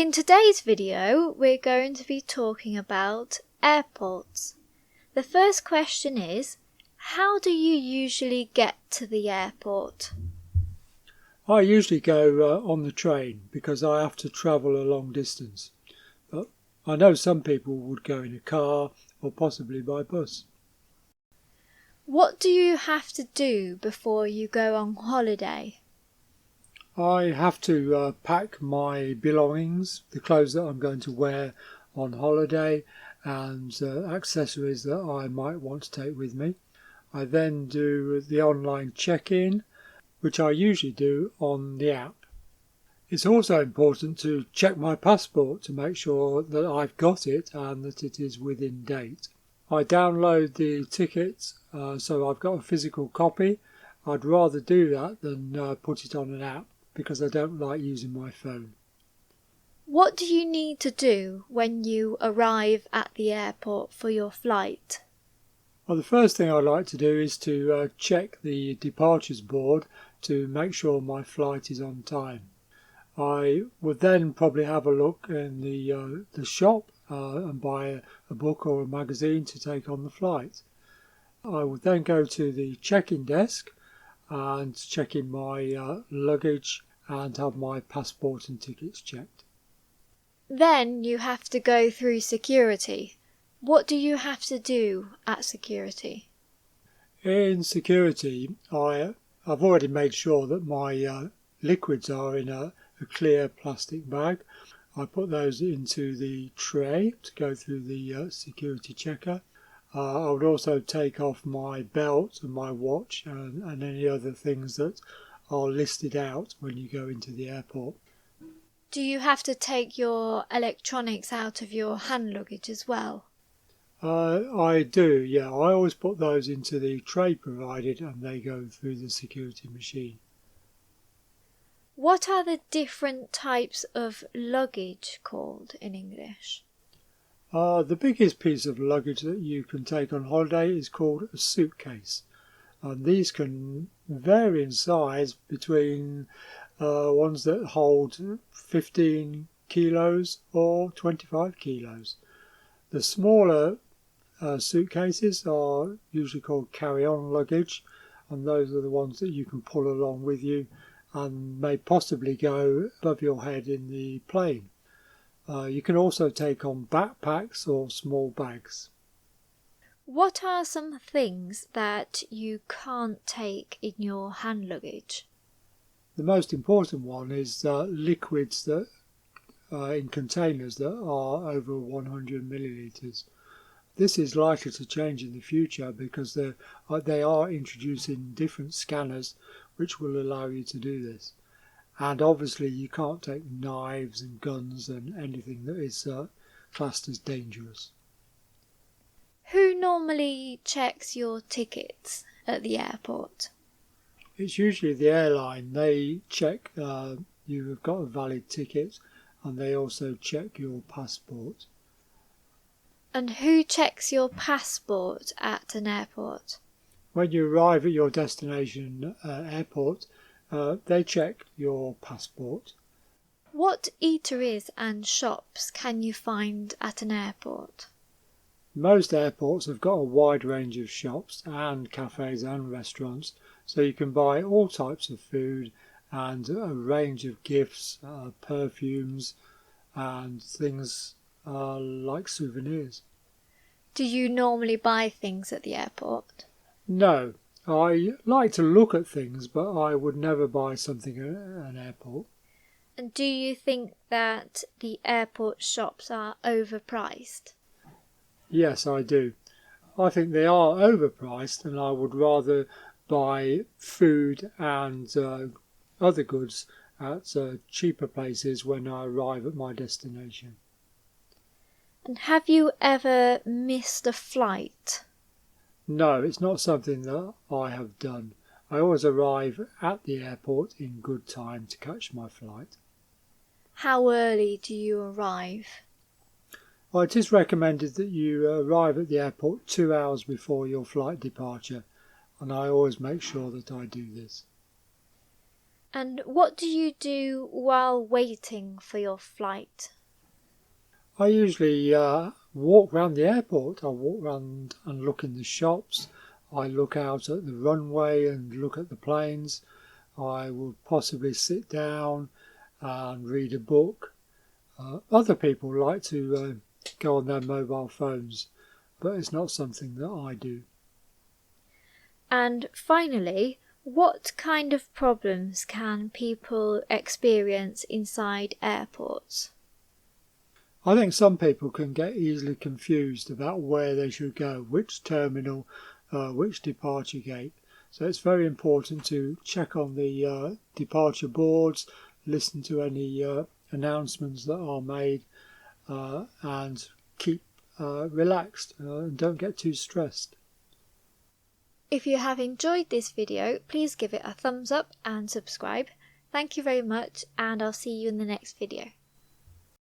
In today's video, we're going to be talking about airports. The first question is, how do you usually get to the airport? I usually go on the train because I have to travel a long distance. But I know some people would go in a car or possibly by bus. What do you have to do before you go on holiday? I have to pack my belongings, the clothes that I'm going to wear on holiday, and accessories that I might want to take with me. I then do the online check-in, which I usually do on the app. It's also important to check my passport to make sure that I've got it and that it is within date. I download the tickets, so I've got a physical copy. I'd rather do that than put it on an app because I don't like using my phone. What do you need to do when you arrive at the airport for your flight? Well, the first thing I like to do is to check the departures board to make sure my flight is on time. I would then probably have a look in the shop and buy a book or a magazine to take on the flight. I would then go to the check-in desk and check in my luggage and have my passport and tickets checked. Then you have to go through security. What do you have to do at security? In security, I've already made sure that my liquids are in a clear plastic bag. I put those into the tray to go through the security checker. I would also take off my belt and my watch and any other things that are listed out when you go into the airport. Do you have to take your electronics out of your hand luggage as well? I do, yeah. I always put those into the tray provided and they go through the security machine. What are the different types of luggage called in English? The biggest piece of luggage that you can take on holiday is called a suitcase. And these can vary in size between ones that hold 15 kilos or 25 kilos. The smaller suitcases are usually called carry-on luggage, and those are the ones that you can pull along with you and may possibly go above your head in the plane. You can also take on backpacks or small bags. What are some things that you can't take in your hand luggage? The most important one is liquids that in containers that are over 100 millilitres. This is likely to change in the future because they are introducing different scanners which will allow you to do this. And obviously you can't take knives and guns and anything that is classed as dangerous. Who normally checks your tickets at the airport? It's usually the airline. They check you have got a valid ticket and they also check your passport. And who checks your passport at an airport? When you arrive at your destination airport, they check your passport. What eateries and shops can you find at an airport? Most airports have got a wide range of shops and cafes and restaurants, so you can buy all types of food and a range of gifts, perfumes and things like souvenirs. Do you normally buy things at the airport? No, I like to look at things, but I would never buy something at an airport. And do you think that the airport shops are overpriced? Yes, I do. I think they are overpriced and I would rather buy food and other goods at cheaper places when I arrive at my destination. And have you ever missed a flight? No, it's not something that I have done. I always arrive at the airport in good time to catch my flight. How early do you arrive? Well, it is recommended that you arrive at the airport 2 hours before your flight departure, and I always make sure that I do this. And what do you do while waiting for your flight? I usually walk around the airport. I walk around and look in the shops. I look out at the runway and look at the planes. I will possibly sit down and read a book. Other people like to go on their mobile phones, but it's not something that I do. And finally, what kind of problems can people experience inside airports? I think some people can get easily confused about where they should go, which terminal, which departure gate. So it's very important to check on the departure boards, listen to any announcements that are made, and keep relaxed and don't get too stressed. If you have enjoyed this video, please give it a thumbs up and subscribe. Thank you very much, and I'll see you in the next video.